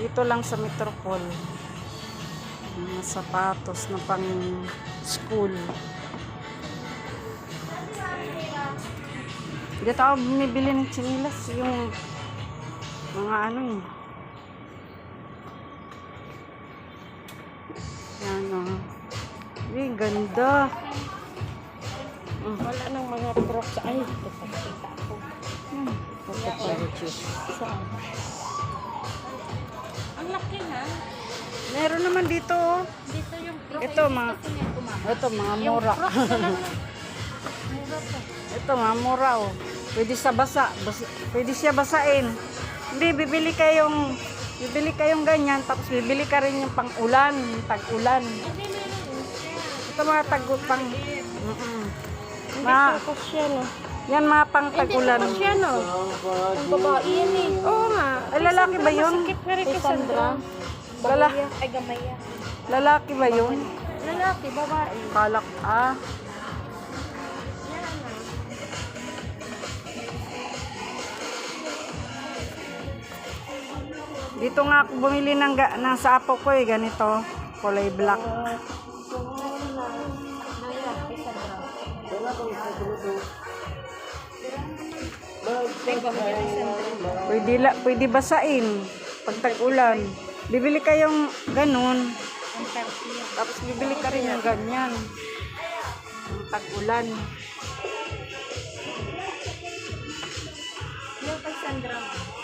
Dito lang sa Metropol. Mga sapatos na pang school. Dito ako bumibili ng chinilas. Yung mga ano yun. Yan o. Ay, ganda. Wala nang mga props. Ay, ito pa kita ako. Saan? Ang laki ha. Meron naman dito. Oh. Dito yung props. Ito mga mura. Mura pa. Ito mga mura oh. Pwede sa pwede siya basain. Hindi, bibili kayong ganyan, tapos bibili ka rin yung pang-ulan, tag-ulan. Ito mga pang Siya, no? yan mga pang tag-ulan. Hindi siya, no? Ang babae yan eh. Oo nga. Ay, lalaki ba yun? Masakit na rin kay Sandra. Ay, gamaya. Lalaki ba yun? Lalaki, babae. Kalak, Dito nga ako bumili ng sa apo ko eh, ganito, kulay black. Pwede basain pag tag-ulan. Bibili kayong ganun. Tapos bibili ka rin yung ganyan. Yung tag-ulan. Yung kay Sandra.